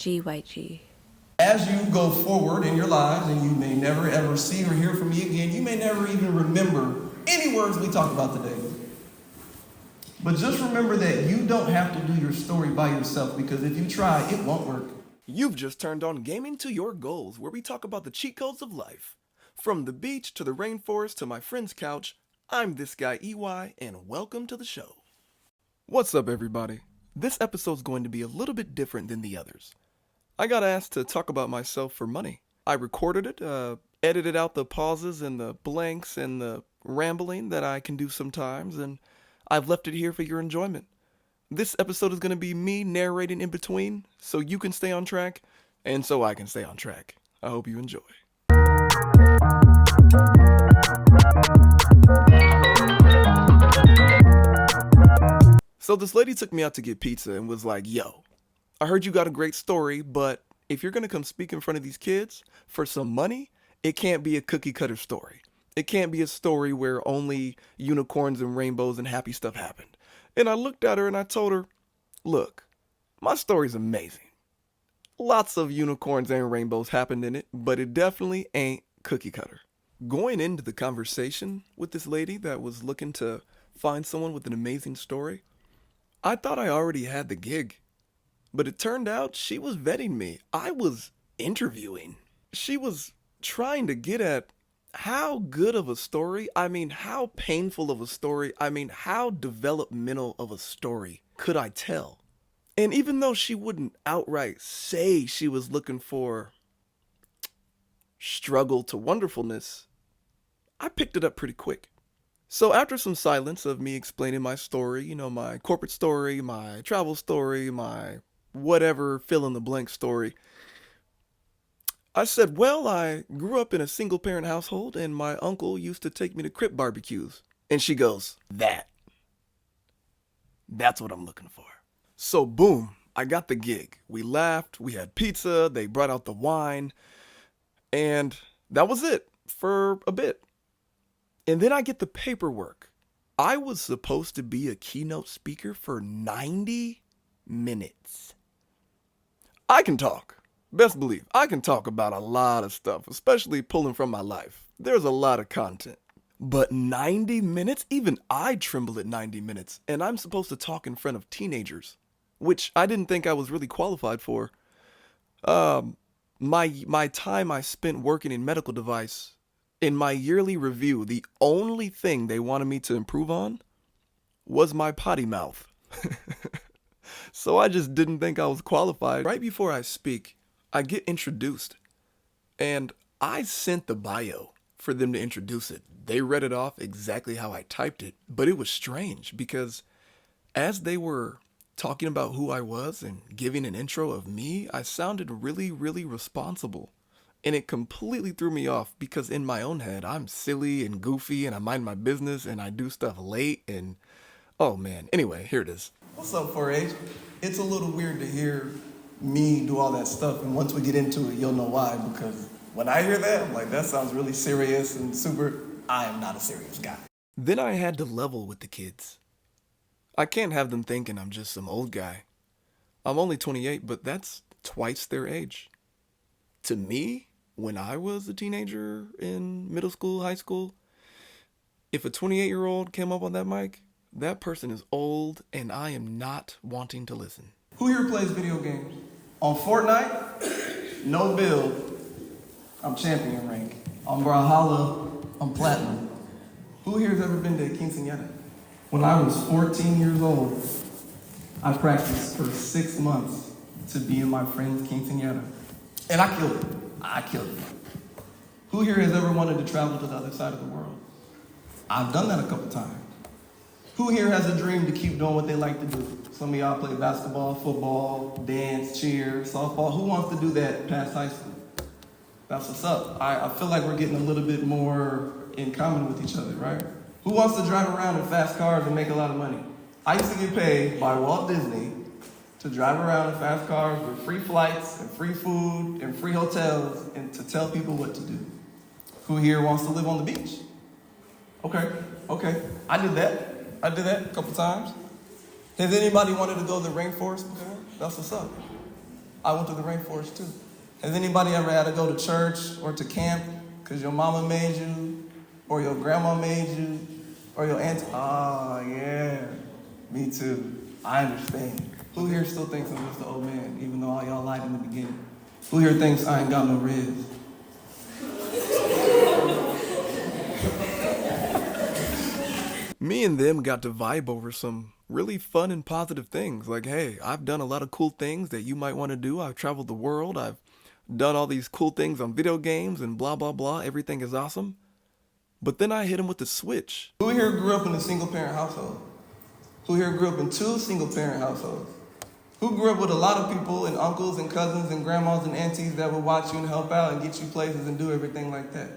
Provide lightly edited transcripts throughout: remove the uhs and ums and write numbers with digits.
YG. As you go forward in your lives, and you may never ever see or hear from me again, you may never even remember any words we talk about today. But just remember that you don't have to do your story by yourself, because if you try, it won't work. You've just turned on Gaming to Your Goals, where we talk about the cheat codes of life. From the beach to the rainforest to my friend's couch, I'm this guy EY, and welcome to the show. What's up, everybody? This episode's going to be a little bit different than the others. I got asked to talk about myself for money. I recorded it, edited out the pauses and the blanks and the rambling that I can do sometimes, and I've left it here for your enjoyment. This episode is going to be me narrating in between, so you can stay on track, and so I can stay on track. I hope you enjoy. So this lady took me out to get pizza and was like, yo, I heard you got a great story, but if you're going to come speak in front of these kids for some money, it can't be a cookie cutter story. It can't be a story where only unicorns and rainbows and happy stuff happened. And I looked at her and I told her, look, my story's amazing. Lots of unicorns and rainbows happened in it, but it definitely ain't cookie cutter. Going into the conversation with this lady that was looking to find someone with an amazing story, I thought I already had the gig. But it turned out she was vetting me. I was interviewing. She was trying to get at how good of a story, how painful of a story, how developmental of a story could I tell? And even though she wouldn't outright say she was looking for struggle to wonderfulness, I picked it up pretty quick. So after some silence of me explaining my story, my corporate story, my travel story, my whatever fill in the blank story, I said, well, I grew up in a single parent household and my uncle used to take me to crip barbecues. And she goes, that's what I'm looking for. So boom, I got the gig. We laughed, we had pizza, they brought out the wine, and that was it for a bit. And then I get the paperwork. I was supposed to be a keynote speaker for 90 minutes. I can talk. Best believe, I can talk about a lot of stuff, especially pulling from my life. There's a lot of content. But 90 minutes? Even I tremble at 90 minutes. And I'm supposed to talk in front of teenagers, which I didn't think I was really qualified for. My time I spent working in medical device, in my yearly review, the only thing they wanted me to improve on was my potty mouth. So I just didn't think I was qualified. Right before I speak, I get introduced, and I sent the bio for them to introduce it. They read it off exactly how I typed it, but it was strange because as they were talking about who I was and giving an intro of me, I sounded really, really responsible. And it completely threw me off because in my own head, I'm silly and goofy and I mind my business and I do stuff late and, oh man. Anyway, here it is. What's up, 4-H? It's a little weird to hear me do all that stuff, and once we get into it, you'll know why, because when I hear that, I'm like, that sounds really serious and super. I am not a serious guy. Then I had to level with the kids. I can't have them thinking I'm just some old guy. I'm only 28, but that's twice their age. To me, when I was a teenager in middle school, high school, if a 28-year-old came up on that mic, that person is old and I am not wanting to listen. Who here plays video games? On Fortnite, no build, I'm champion rank. On Brawlhalla, I'm platinum. Who here has ever been to a quinceañera? When I was 14 years old, I practiced for 6 months to be in my friend's quinceañera. And I killed it. I killed it. Who here has ever wanted to travel to the other side of the world? I've done that a couple times. Who here has a dream to keep doing what they like to do? Some of y'all play basketball, football, dance, cheer, softball. Who wants to do that past high school? That's what's up. I feel like we're getting a little bit more in common with each other, right? Who wants to drive around in fast cars and make a lot of money? I used to get paid by Walt Disney to drive around in fast cars with free flights and free food and free hotels and to tell people what to do. Who here wants to live on the beach? Okay. I did that a couple times. Has anybody wanted to go to the rainforest before? That's what's up. I went to the rainforest too. Has anybody ever had to go to church or to camp because your mama made you, or your grandma made you, or your aunt? Oh, yeah. Me too. I understand. Who here still thinks I'm just an old man, even though all y'all lied in the beginning? Who here thinks I ain't got no ribs? Me and them got to vibe over some really fun and positive things. Like, hey, I've done a lot of cool things that you might want to do. I've traveled the world. I've done all these cool things on video games and blah, blah, blah. Everything is awesome. But then I hit him with the switch. Who here grew up in a single-parent household? Who here grew up in two single-parent households? Who grew up with a lot of people and uncles and cousins and grandmas and aunties that would watch you and help out and get you places and do everything like that?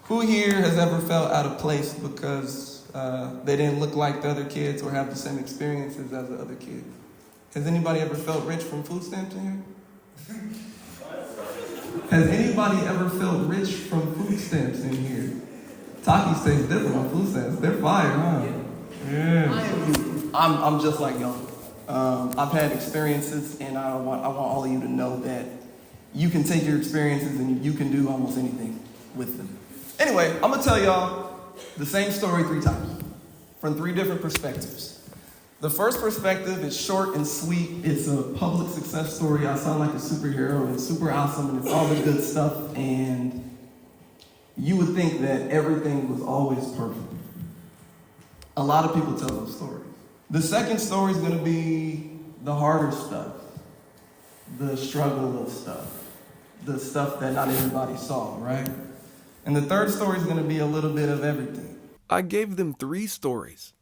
Who here has ever felt out of place because they didn't look like the other kids or have the same experiences as the other kids? Has anybody ever felt rich from food stamps in here? Has anybody ever felt rich from food stamps in here? Takis taste different on food stamps. They're fire, huh? Yeah. I'm just like y'all. I've had experiences, and I want all of you to know that you can take your experiences and you can do almost anything with them. Anyway, I'm gonna tell y'all the same story 3 times from 3 different perspectives. The first perspective is short and sweet. It's a public success story. I sound like a superhero, and it's super awesome, and it's all the good stuff, and you would think that everything was always perfect. A lot of people tell those stories. The second story is going to be the harder stuff, the struggle of stuff, the stuff that not everybody saw, right? And the third story is going to be a little bit of everything. I gave them 3 stories.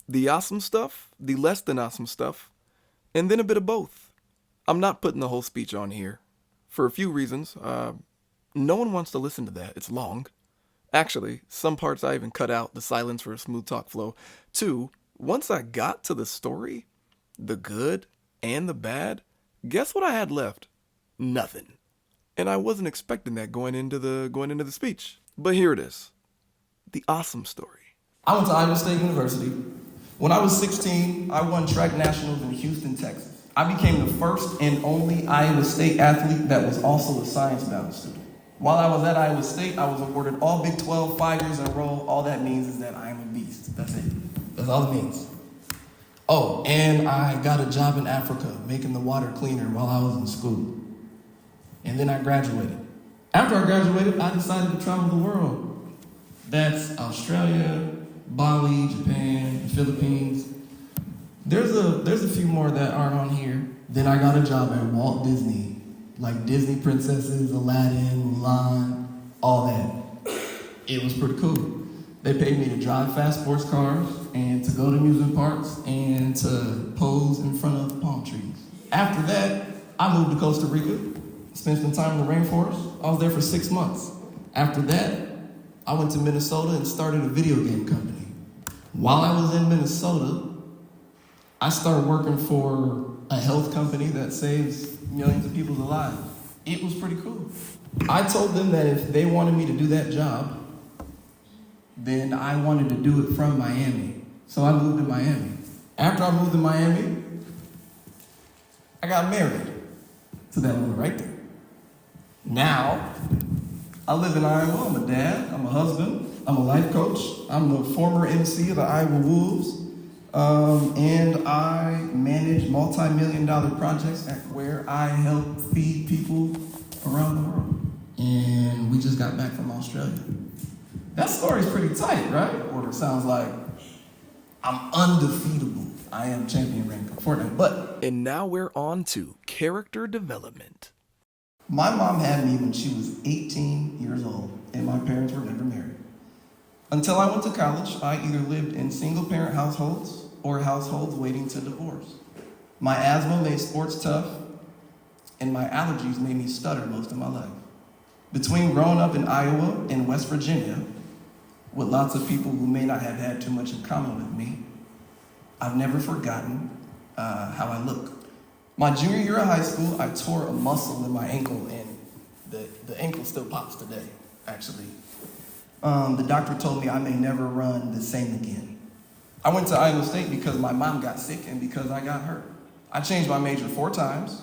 The awesome stuff, the less than awesome stuff, and then a bit of both. I'm not putting the whole speech on here. For a few reasons. No one wants to listen to that. It's long. Actually, some parts I even cut out, the silence for a smooth talk flow. 2, once I got to the story, the good and the bad, guess what I had left? Nothing. And I wasn't expecting that going into the speech. But here it is. The awesome story. I went to Iowa State University. When I was 16, I won track nationals in Houston, Texas. I became the first and only Iowa State athlete that was also a science-bound student. While I was at Iowa State, I was awarded all Big 12 5 years in a row. All that means is that I am a beast. That's it. That's all it means. Oh, and I got a job in Africa making the water cleaner while I was in school. And then I graduated. After I graduated, I decided to travel the world. That's Australia, Bali, Japan, the Philippines. There's a few more that aren't on here. Then I got a job at Walt Disney, like Disney princesses, Aladdin, Mulan, all that. It was pretty cool. They paid me to drive fast sports cars and to go to amusement parks and to pose in front of palm trees. After that, I moved to Costa Rica, spent some time in the rainforest. I was there for 6 months. After that, I went to Minnesota and started a video game company. While I was in Minnesota, I started working for a health company that saves millions of people's lives. It was pretty cool. I told them that if they wanted me to do that job, then I wanted to do it from Miami. So I moved to Miami. After I moved to Miami, I got married to that woman right there. Now, I live in Iowa. I'm a dad. I'm a husband. I'm a life coach. I'm the former MC of the Iowa Wolves. And I manage multi-million-dollar projects where I help feed people around the world. And we just got back from Australia. That story's pretty tight, right? Or it sounds like I'm undefeatable. I am champion rank of Fortnite. But And now we're on to character development. my mom had me when she was 18 years old, and my parents were never married. Until I went to college, I either lived in single-parent households or households waiting to divorce. My asthma made sports tough, and my allergies made me stutter most of my life. Between growing up in Iowa and West Virginia, with lots of people who may not have had too much in common with me, I've never forgotten how I look. My junior year of high school, I tore a muscle in my ankle, and the ankle still pops today, actually. The doctor told me I may never run the same again. I went to Iowa State because my mom got sick and because I got hurt. I changed my major 4 times.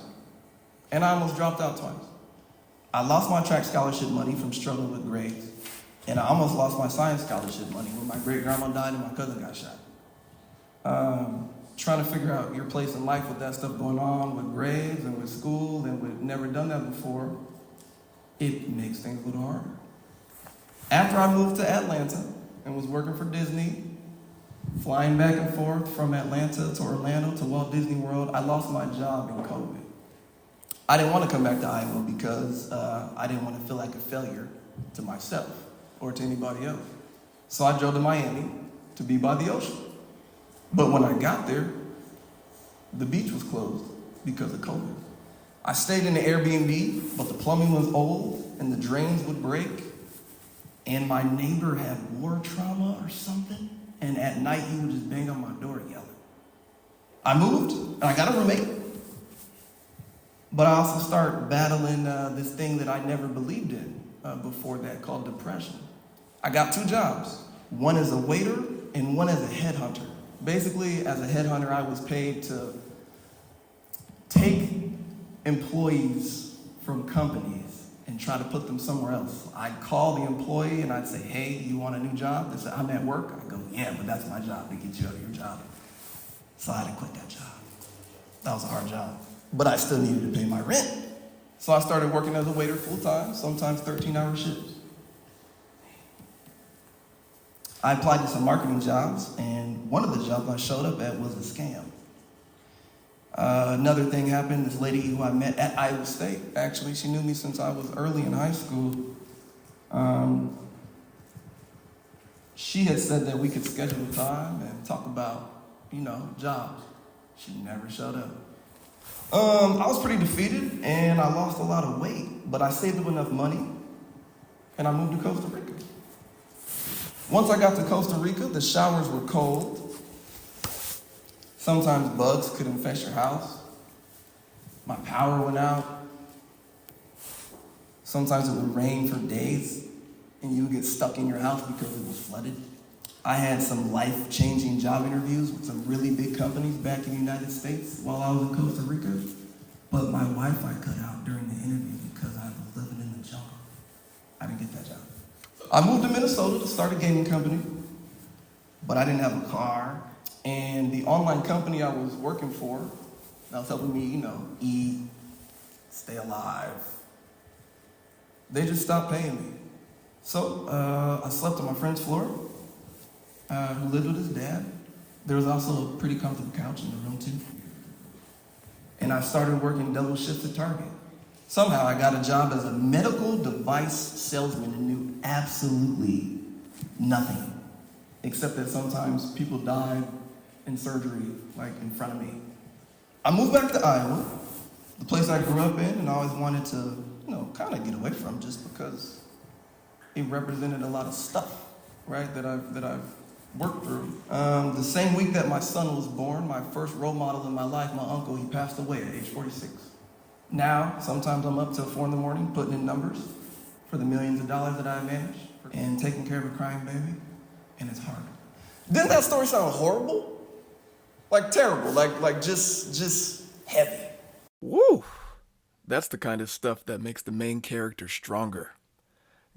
and I almost dropped out twice. I lost my track scholarship money from struggling with grades, and I almost lost my science scholarship money when my great-grandma died and my cousin got shot. Trying to figure out your place in life with that stuff going on, with grades and with school, and with never done that before, it makes things a little harder. After I moved to Atlanta and was working for Disney, flying back and forth from Atlanta to Orlando to Walt Disney World, I lost my job in COVID. I didn't want to come back to Iowa because I didn't want to feel like a failure to myself or to anybody else. So I drove to Miami to be by the ocean. But when I got there, the beach was closed because of COVID. I stayed in the Airbnb, but the plumbing was old and the drains would break. And my neighbor had war trauma or something. And at night, he would just bang on my door yelling. I moved, and I got a roommate. But I also started battling this thing that I never believed in before that, called depression. I got 2 jobs. One as a waiter and one as a headhunter. Basically, as a headhunter, I was paid to take employees from companies and try to put them somewhere else. I'd call the employee and I'd say, hey, you want a new job? They say, I'm at work. I go, yeah, but that's my job to get you out of your job. So I had to quit that job. That was a hard job. But I still needed to pay my rent. So I started working as a waiter full-time, sometimes 13-hour shifts. I applied to some marketing jobs, and one of the jobs I showed up at was a scam. Another thing happened, this lady who I met at Iowa State, actually, she knew me since I was early in high school. She had said that we could schedule a time and talk about, jobs. She never showed up. I was pretty defeated, and I lost a lot of weight, but I saved up enough money, and I moved to Costa Rica. Once I got to Costa Rica, the showers were cold. Sometimes bugs could infest your house. My power went out. Sometimes it would rain for days, and you would get stuck in your house because it was flooded. I had some life-changing job interviews with some really big companies back in the United States while I was in Costa Rica, but my Wi-Fi cut out during the interview because I was living in the jungle. I didn't get that job. I moved to Minnesota to start a gaming company, but I didn't have a car, and the online company I was working for, that was helping me, eat, stay alive, they just stopped paying me. So I slept on my friend's floor, who lived with his dad. There was also a pretty comfortable couch in the room too. And I started working double shifts at Target. Somehow I got a job as a medical device salesman and knew absolutely nothing, except that sometimes people died in surgery, like in front of me. I moved back to Iowa, the place I grew up in, and I always wanted to, kind of get away from, just because it represented a lot of stuff, right, that I've worked through. The same week that my son was born, my first role model in my life, my uncle, he passed away at age 46. Now, sometimes I'm up till 4 a.m. putting in numbers for the millions of dollars that I manage and taking care of a crying baby, and it's hard. Didn't that story sound horrible? Like terrible, like just heavy. Woo! That's the kind of stuff that makes the main character stronger.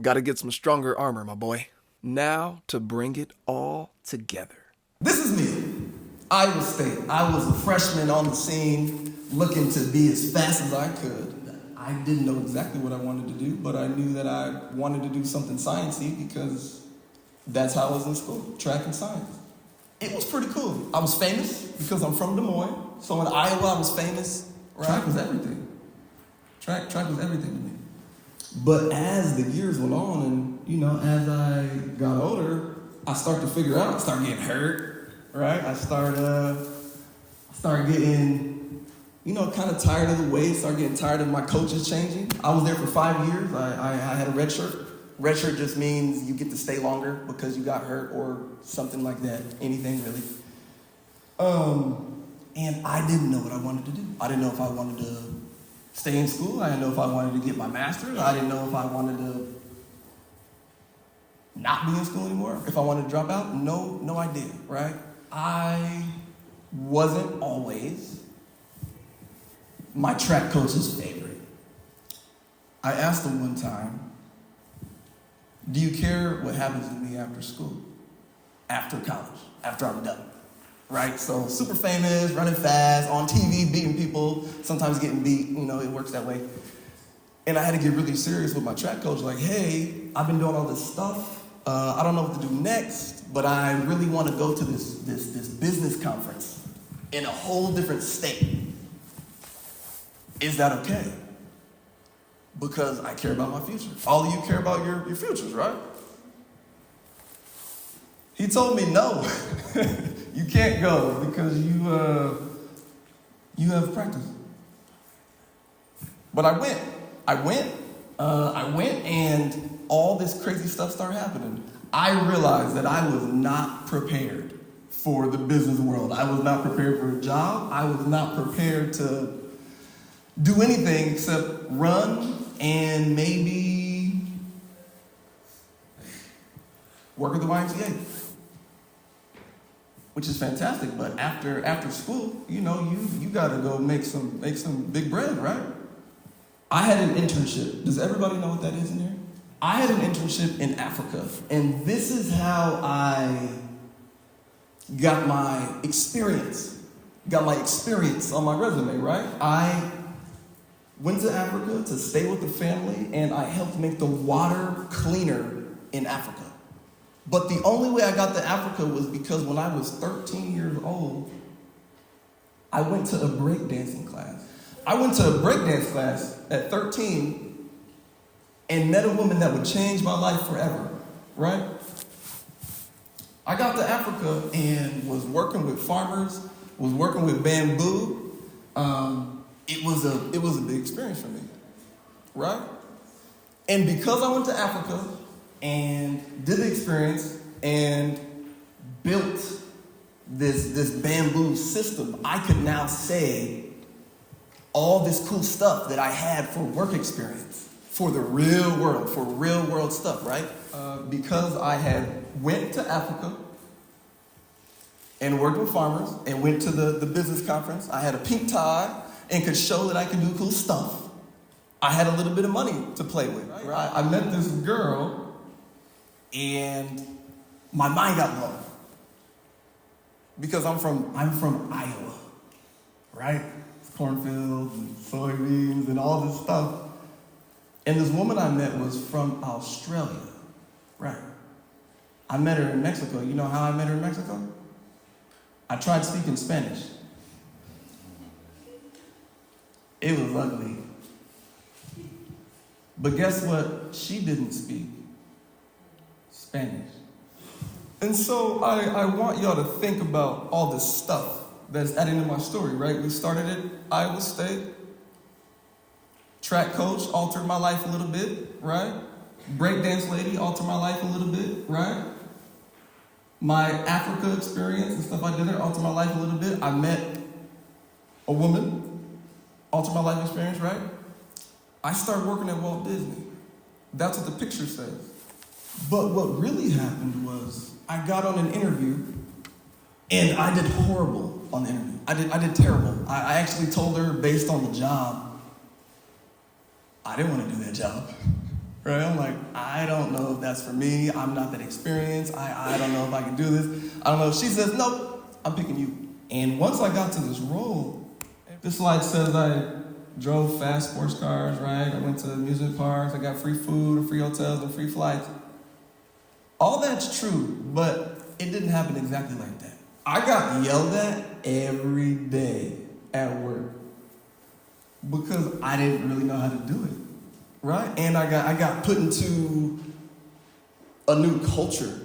Gotta get some stronger armor, my boy. Now to bring it all together. This is me, Iowa State. I was a freshman on the scene, looking to be as fast as I could. I didn't know exactly what I wanted to do, but I knew that I wanted to do something sciencey because that's how I was in school, track and science. It was pretty cool. I was famous because I'm from Des Moines, so in Iowa I was famous. Right? Track was everything. Track was everything to me. But as the years went on and, as I got older, I started to figure out, I started getting hurt, right? I started getting, kind of tired of the weight, started getting tired of my coaches changing. I was there for 5 years. I had a red shirt. Red shirt just means you get to stay longer because you got hurt or something like that, anything really. And I didn't know what I wanted to do. I didn't know if I wanted to stay in school. I didn't know if I wanted to get my master's. I didn't know if I wanted to not be in school anymore. If I wanted to drop out, no idea, right? I wasn't always my track coach's favorite. I asked him one time, do you care what happens to me after school? After college, after I'm done, right? So super famous, running fast, on TV, beating people, sometimes getting beat, it works that way. And I had to get really serious with my track coach, like, hey, I've been doing all this stuff. I don't know what to do next, but I really want to go to this business conference in a whole different state. Is that okay? Because I care about my future. All of you care about your futures, right? He told me no, you can't go because you have practice. But I went, and all this crazy stuff started happening. I realized that I was not prepared for the business world. I was not prepared for a job. I was not prepared to do anything except run and maybe work at the YMCA. Which is fantastic, but after school, you gotta go make some big bread, right? I had an internship. Does everybody know what that is in here? I had an internship in Africa, and this is how I got my experience on my resume, right? I went to Africa to stay with the family, and I helped make the water cleaner in Africa. But the only way I got to Africa was because when I was 13 years old, I went to a breakdancing class. I went to a breakdance class at 13 and met a woman that would change my life forever, right? I got to Africa and was working with farmers, was working with bamboo. It was a big experience for me, right? And because I went to Africa and did the experience and built this bamboo system, I could now say all this cool stuff that I had for work experience, for the real world stuff, right? Because I had went to Africa and worked with farmers and went to the business conference. I had a pink tie and could show that I could do cool stuff. I had a little bit of money to play with, right? I met this girl and my mind got blown. Because I'm from Iowa, right? Cornfields and soybeans and all this stuff. And this woman I met was from Australia, right? I met her in Mexico. You know how I met her in Mexico? I tried speaking Spanish. It was ugly. But guess what? She didn't speak Spanish. And so I want y'all to think about all this stuff that's adding to my story, right? We started at Iowa State. Track coach altered my life a little bit, right? Breakdance lady altered my life a little bit, right? My Africa experience and stuff I did there altered my life a little bit. I met a woman, altered my life experience, right? I started working at Walt Disney. That's what the picture says. But what really happened was I got on an interview and I did horrible on the interview. I did terrible. I actually told her based on the job, I didn't want to do that job, right? I'm like, I don't know if that's for me. I'm not that experienced. I don't know if I can do this. I don't know. She says, nope, I'm picking you. And once I got to this role, this slide says I drove fast sports cars, right? I went to amusement parks. I got free food, free hotels, and free flights. All that's true, but it didn't happen exactly like that. I got yelled at every day at work because I didn't really know how to do it, right? And I got put into a new culture.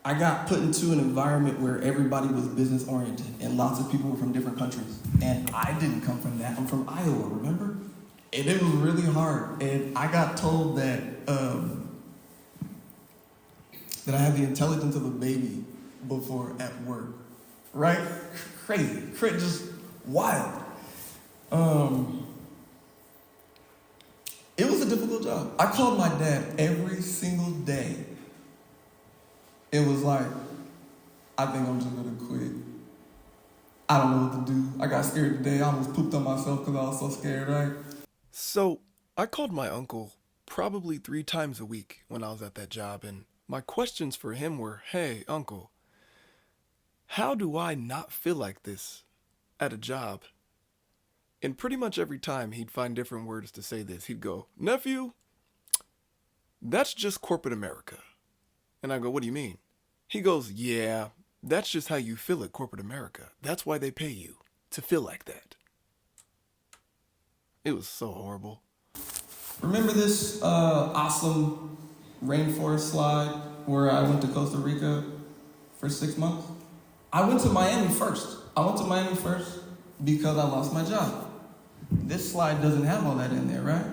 I got put into an environment where everybody was business oriented and lots of people were from different countries. And I didn't come from that. I'm from Iowa, remember? And it was really hard. And I got told that that I have the intelligence of a baby before at work, right? Crazy, just wild. It was a difficult job. I called my dad every single day. It was like, I think I'm just gonna quit. I don't know what to do. I got scared today. I almost pooped on myself because I was so scared, right? So I called my uncle probably 3 times a week when I was at that job, and my questions for him were, hey, uncle, how do I not feel like this at a job? And pretty much every time he'd find different words to say this. He'd go, nephew, that's just corporate America. And I go, what do you mean? He goes, yeah, that's just how you feel at corporate America. That's why they pay you to feel like that. It was so horrible. Remember this awesome rainforest slide where I went to Costa Rica for 6 months? I went to Miami first. Because I lost my job. This slide doesn't have all that in there, right?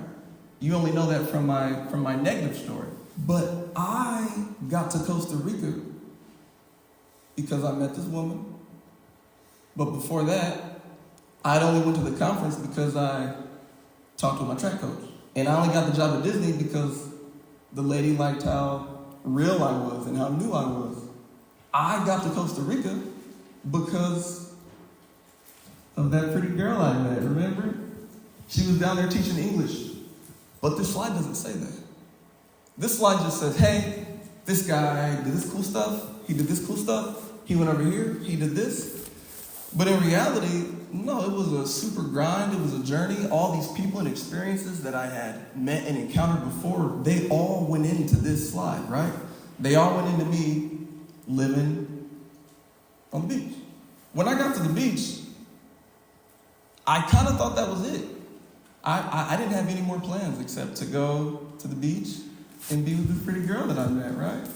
You only know that from my negative story. But I got to Costa Rica because I met this woman. But before that, I'd only went to the conference because I talked with my track coach. And I only got the job at Disney because the lady liked how real I was and how new I was. I got to Costa Rica because of that pretty girl I met, remember? She was down there teaching English. But this slide doesn't say that. This slide just says, hey, this guy did this cool stuff. He did this cool stuff. He went over here. He did this. But in reality, no, it was a super grind. It was a journey. All these people and experiences that I had met and encountered before, they all went into this slide, right? They all went into me living on the beach. When I got to the beach, I kind of thought that was it. I didn't have any more plans except to go to the beach and be with this pretty girl that I met, right?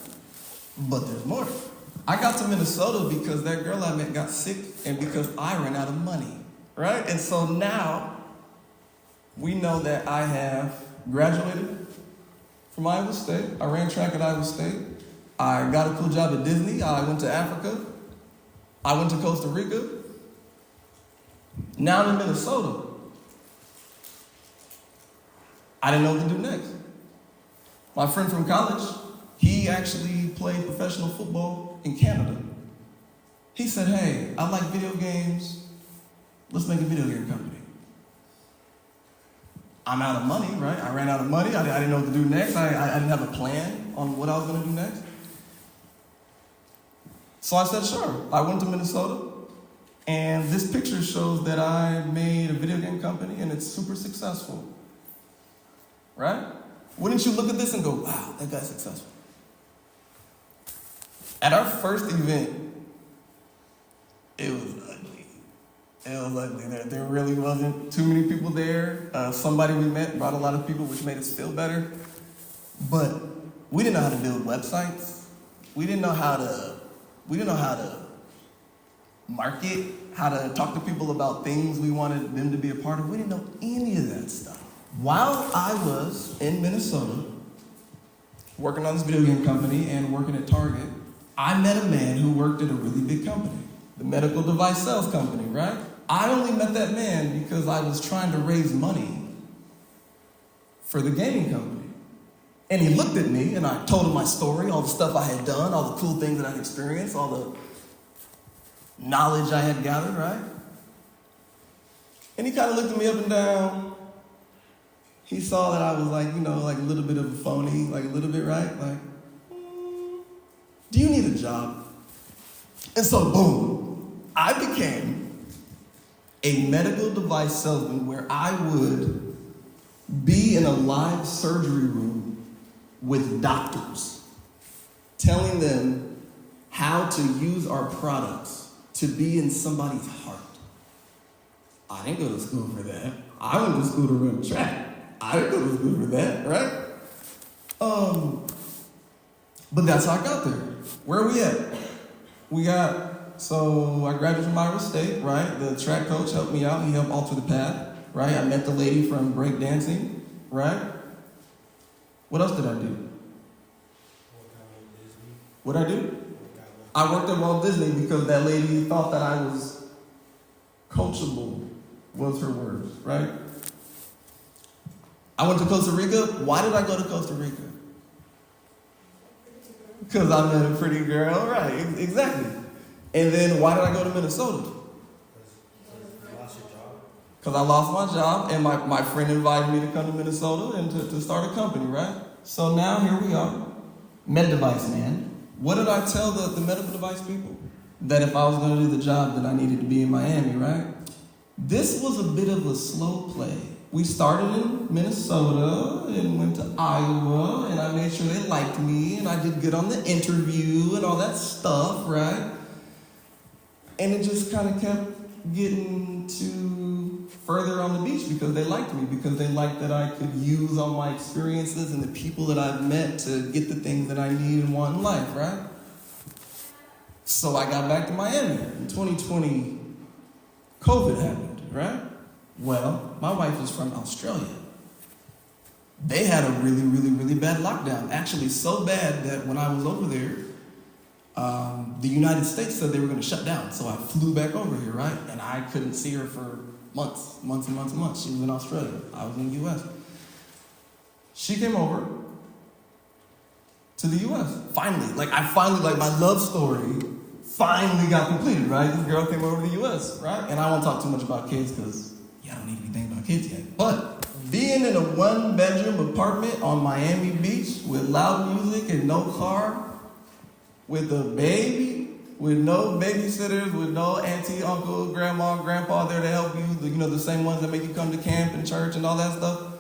But there's more. I got to Minnesota because that girl I met got sick and because I ran out of money, right? And so now we know that I have graduated from Iowa State. I ran track at Iowa State. I got a cool job at Disney. I went to Africa. I went to Costa Rica. Now I'm in Minnesota. I didn't know what to do next. My friend from college, he actually played professional football in Canada. He said, hey, I like video games. Let's make a video game company. I'm out of money, right? I ran out of money. I didn't know what to do next. I didn't have a plan on what I was going to do next. So I said, sure. I went to Minnesota. And this picture shows that I made a video game company and it's super successful. Right? Wouldn't you look at this and go, wow, that guy's successful? At our first event, it was ugly. There really wasn't too many people there. Somebody we met brought a lot of people, which made us feel better. But we didn't know how to build websites. We didn't know how to market, how to talk to people about things we wanted them to be a part of. We didn't know any of that stuff. While I was in Minnesota, working on this video game company and working at Target, I met a man who worked at a really big company, the medical device sales company, right? I only met that man because I was trying to raise money for the gaming company. And he looked at me and I told him my story, all the stuff I had done, all the cool things that I'd experienced, all the knowledge I had gathered, right? And he kind of looked at me up and down. He saw that I was like a little bit of a phony, like a little bit, right? Like, do you need a job? And so, boom, I became a medical device salesman where I would be in a live surgery room with doctors, telling them how to use our products to be in somebody's heart. I didn't go to school for that. I went to school to run track. I didn't go to school for that, right? But that's how I got there. Where are we at? So I graduated from Iowa State, right? The track coach helped me out. He helped alter the path, right? I met the lady from break dancing, right? What else did I do? What'd I do? I worked at Walt Disney because that lady thought that I was coachable, was her words, right? I went to Costa Rica. Why did I go to Costa Rica? Because I met a pretty girl, right? Exactly. And then why did I go to Minnesota? Because I lost my job, and my friend invited me to come to Minnesota and to start a company, right? So now here we are. Med device man. What did I tell the medical device people? That if I was going to do the job, that I needed to be in Miami, right? This was a bit of a slow play. We started in Minnesota and went to Iowa, and I made sure they liked me, and I did good on the interview and all that stuff, right? And it just kind of kept getting to further on the beach because they liked me, because they liked that I could use all my experiences and the people that I've met to get the things that I need and want in life, right? So I got back to Miami. In 2020, COVID happened, right? Well, my wife is from Australia. They had a really, really, really bad lockdown. Actually, so bad that when I was over there, the United States said they were going to shut down. So I flew back over here, right? And I couldn't see her for months. She was in Australia. I was in the U.S. She came over to the U.S. Finally. My love story finally got completed, right? This girl came over to the U.S., right? And I won't talk too much about kids because I don't need anything about kids yet. But being in a one-bedroom apartment on Miami Beach with loud music and no car, with a baby, with no babysitters, with no auntie, uncle, grandma, grandpa there to help you, the same ones that make you come to camp and church and all that stuff,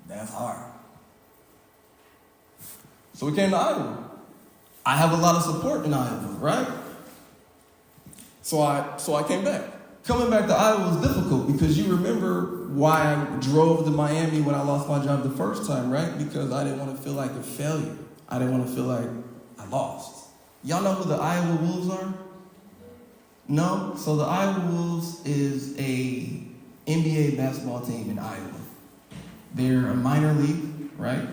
that's hard. So we came to Iowa. I have a lot of support in Iowa, right? So I came back. Coming back to Iowa was difficult because you remember why I drove to Miami when I lost my job the first time, right? Because I didn't want to feel like a failure. I didn't want to feel like I lost. Y'all know who the Iowa Wolves are? No? So the Iowa Wolves is a NBA basketball team in Iowa. They're a minor league, right?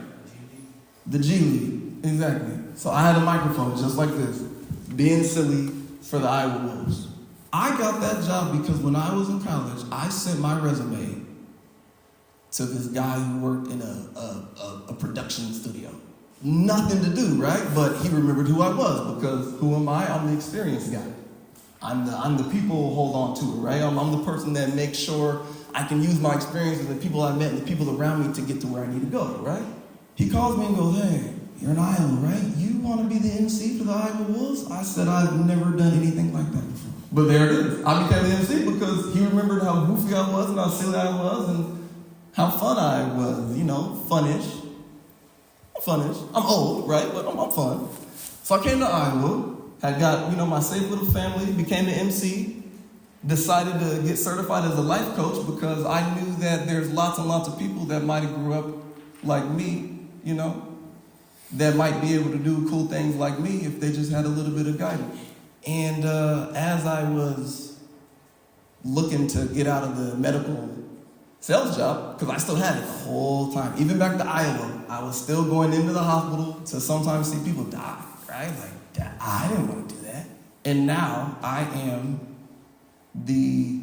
The G League, exactly. So I had a microphone just like this, being silly for the Iowa Wolves. I got that job because when I was in college, I sent my resume to this guy who worked in a production studio. Nothing to do, right? But he remembered who I was because who am I? I'm the experienced guy. I'm the people who hold on to it, right? I'm the person that makes sure I can use my experiences, the people I met, and the people around me to get to where I need to go, right? He calls me and goes, "Hey, you're in Iowa, right? You want to be the MC for the Iowa Wolves?" I said, "I've never done anything like that before." But there it is. I became the MC because he remembered how goofy I was and how silly I was and how fun I was, funnish. I'm old, right? But I'm fun. So I came to Iowa, had got, my safe little family, became the MC, decided to get certified as a life coach because I knew that there's lots and lots of people that might have grew up like me, that might be able to do cool things like me if they just had a little bit of guidance. And as I was looking to get out of the medical sales job, because I still had it the whole time, even back to Iowa, I was still going into the hospital to sometimes see people die, right? Like, I didn't want to do that. And now I am the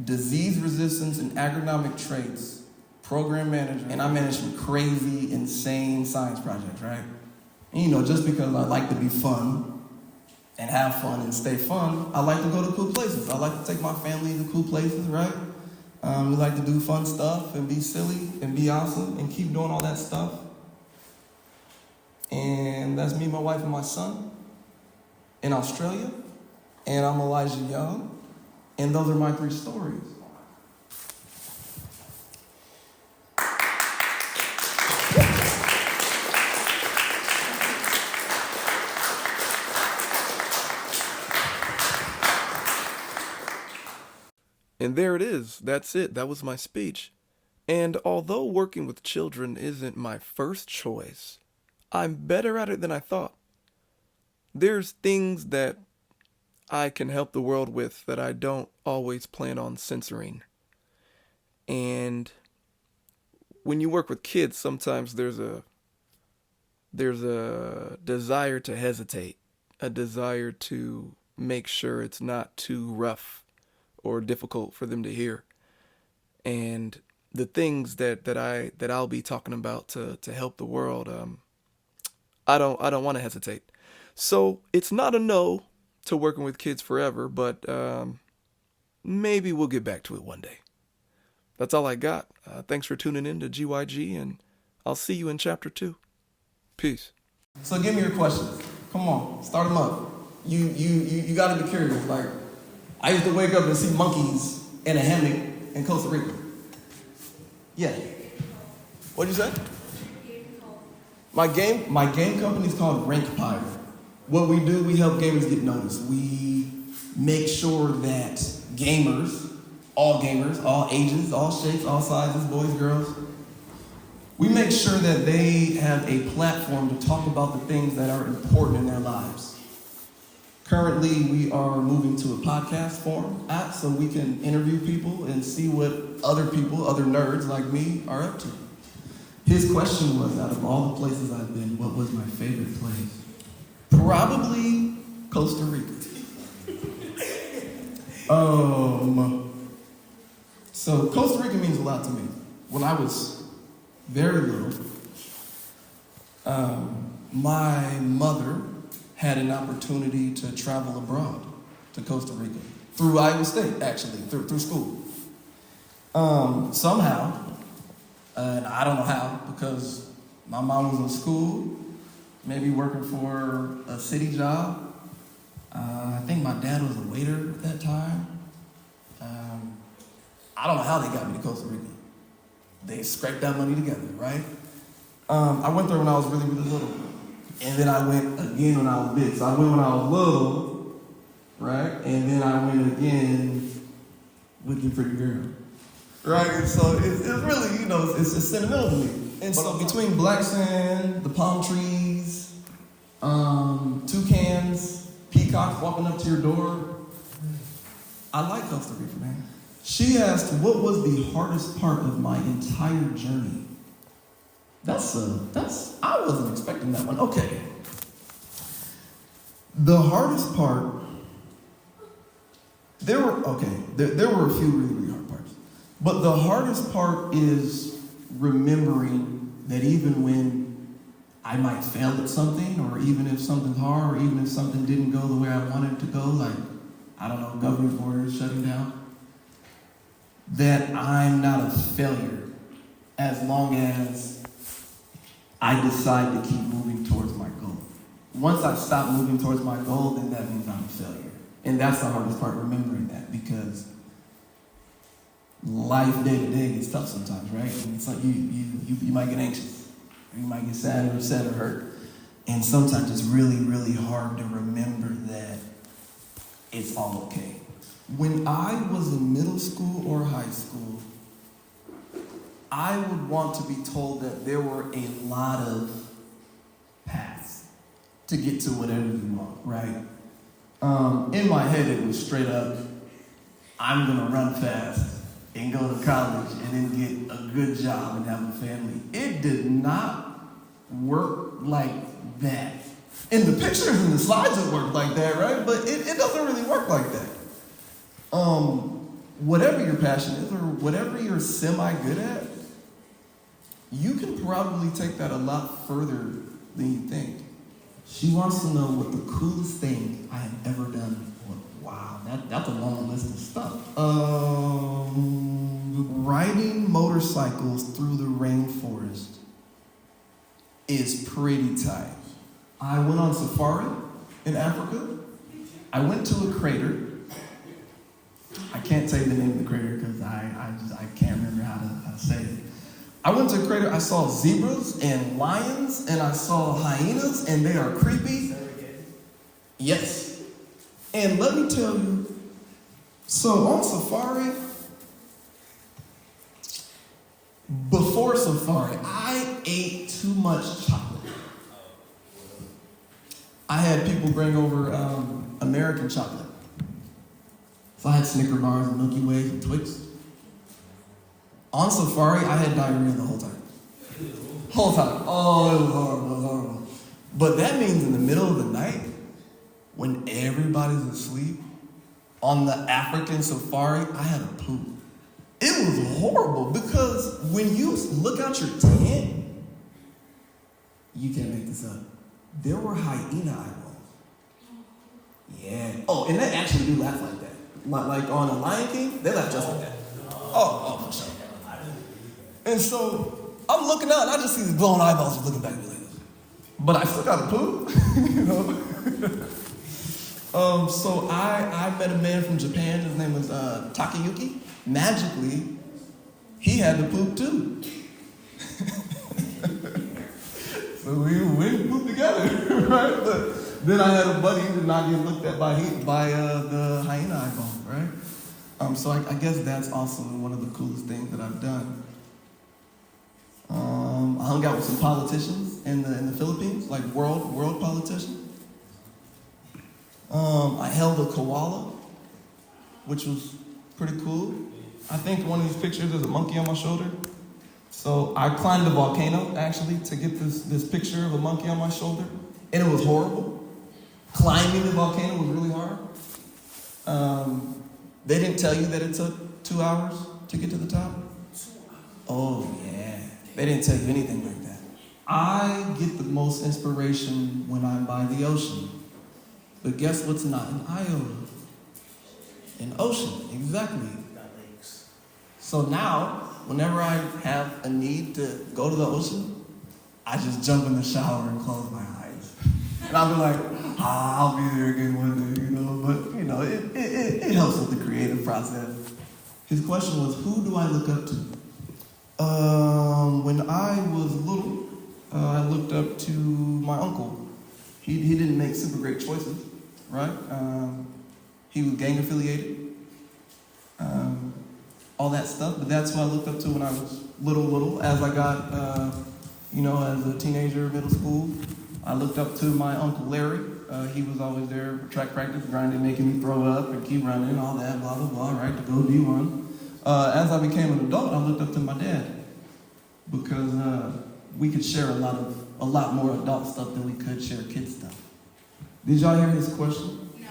disease resistance and agronomic traits program manager, and I manage some crazy, insane science projects, right? And just because I like to be fun and have fun and stay fun, I like to go to cool places. I like to take my family to cool places, right? We like to do fun stuff and be silly and be awesome and keep doing all that stuff. And that's me, my wife, and my son in Australia. And I'm Elijah Young. And those are my 3 stories. And there it is. That's it. That was my speech. And although working with children isn't my first choice, I'm better at it than I thought. There's things that I can help the world with that I don't always plan on censoring. And when you work with kids, sometimes there's a desire to hesitate, a desire to make sure it's not too rough or difficult for them to hear. And the things that I'll be talking about to help the world, I don't want to hesitate. So it's not a no to working with kids forever, but maybe we'll get back to it one day. That's all I got. Thanks for tuning in to GYG, and I'll see you in chapter 2. Peace. So give me your questions. Come on, start them up. You gotta be curious. Like, I used to wake up and see monkeys in a hammock in Costa Rica. Yeah. What'd you say? My game company is called Rankpire. What we do, we help gamers get noticed. We make sure that gamers, all ages, all shapes, all sizes, boys, girls, we make sure that they have a platform to talk about the things that are important in their lives. Currently, we are moving to a podcast format so we can interview people and see what other people, other nerds like me, are up to. His question was, out of all the places I've been, what was my favorite place? Probably Costa Rica. So Costa Rica means a lot to me. When I was very little, my mother had an opportunity to travel abroad to Costa Rica through Iowa State, actually, through school. Somehow, and I don't know how, because my mom was in school, maybe working for a city job. I think my dad was a waiter at that time. I don't know how they got me to Costa Rica. They scraped that money together, right? I went there when I was really, really little. And then I went again when I was big. So I went when I was little, right? And then I went again with the pretty girl. Right? And so it's really, it's sentimental to me. And so between black sand, the palm trees, toucans, peacocks walking up to your door, I like Costa Rica, man. She asked, what was the hardest part of my entire journey? I wasn't expecting that one. Okay. The hardest part, there were a few really, really hard parts. But the hardest part is remembering that even when I might fail at something, or even if something's hard, or even if something didn't go the way I wanted it to go, like, I don't know, governor's orders shutting down, that I'm not a failure as long as I decide to keep moving towards my goal. Once I stop moving towards my goal, then that means I'm a failure. And that's the hardest part, remembering that, because life day to day gets tough sometimes, right? And it's like you might get anxious, or you might get sad or upset or hurt. And sometimes it's really, really hard to remember that it's all okay. When I was in middle school or high school, I would want to be told that there were a lot of paths to get to whatever you want, right? In my head, it was straight up, I'm gonna run fast and go to college and then get a good job and have a family. It did not work like that. In the pictures and the slides, it worked like that, right? But it doesn't really work like that. Whatever your passion is, or whatever you're semi-good at, you can probably take that a lot further than you think. She wants to know what the coolest thing I have ever done. Wow, that's a long list of stuff. Riding motorcycles through the rainforest is pretty tight. I went on safari in Africa. I went to a crater. I can't say the name of the crater because I can't remember how to say it. I went to a crater, I saw zebras and lions, and I saw hyenas, and they are creepy. Yes. And let me tell you, so on safari, before safari, I ate too much chocolate. I had people bring over American chocolate. So I had Snicker bars and Milky Ways and Twix. On safari, I had diarrhea the whole time. Whole time. Oh, it was horrible. But that means in the middle of the night, when everybody's asleep, on the African safari, I had a poop. It was horrible because when you look out your tent, you can't make this up. There were hyena eyeballs. Yeah. Oh, and they actually do laugh like that. Like on The Lion King, they laugh just like that. Oh, for sure. And so I'm looking out and I just see these glowing eyeballs just looking back at me like this. But I still got a poop, you know. So I met a man from Japan. His name was Takayuki. Magically, he had the poop too. So we pooped together, right? But then I had a buddy who did not get looked at by the hyena eyeball, right? So I guess that's also one of the coolest things that I've done. I hung out with some politicians in the Philippines, like world politicians. I held a koala, which was pretty cool. I think one of these pictures is a monkey on my shoulder. So I climbed a volcano, actually, to get this picture of a monkey on my shoulder. And it was horrible. Climbing the volcano was really hard. They didn't tell you that it took 2 hours to get to the top? Oh, yeah. They didn't tell you anything like that. I get the most inspiration when I'm by the ocean. But guess what's not an iota? An ocean, exactly. So now, whenever I have a need to go to the ocean, I just jump in the shower and close my eyes. And I'll be like, I'll be there again one day, you know. But, you know, it helps with the creative process. His question was, who do I look up to? When I was little, I looked up to my uncle. He didn't make super great choices, right? He was gang affiliated, all that stuff. But that's who I looked up to when I was little. As I got, as a teenager, middle school, I looked up to my Uncle Larry. He was always there for track practice, grinding, making me throw up and keep running, all that, blah, blah, blah, right, to go D1. As I became an adult, I looked up to my dad because we could share a lot more adult stuff than we could share kid stuff. Did y'all hear his question? No.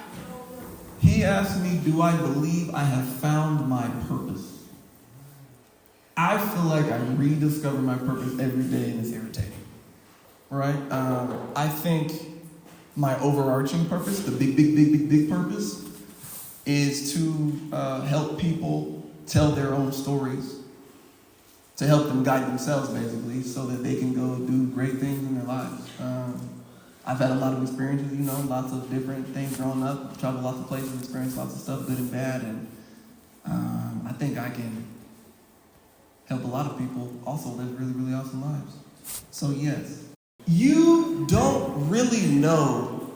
He asked me, do I believe I have found my purpose? I feel like I rediscover my purpose every day and it's irritating, right? I think my overarching purpose, the big purpose, is to help people tell their own stories, to help them guide themselves, basically, so that they can go do great things in their lives. I've had a lot of experiences, lots of different things growing up, traveled lots of places, experienced lots of stuff, good and bad, and I think I can help a lot of people also live really, really awesome lives. So yes, you don't really know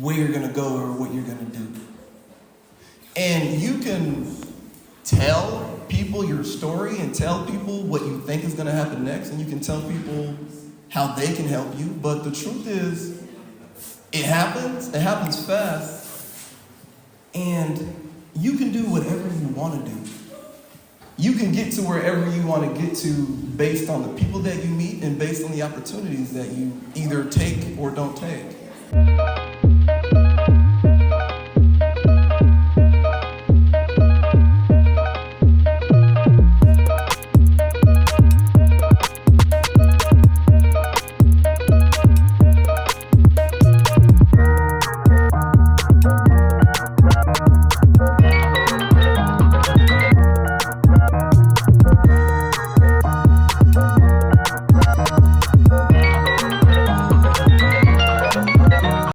where you're gonna go or what you're gonna do. And you can tell people your story and tell people what you think is gonna happen next, and you can tell people how they can help you, but the truth is, it happens fast, and you can do whatever you wanna do. You can get to wherever you want to get to based on the people that you meet and based on the opportunities that you either take or don't take.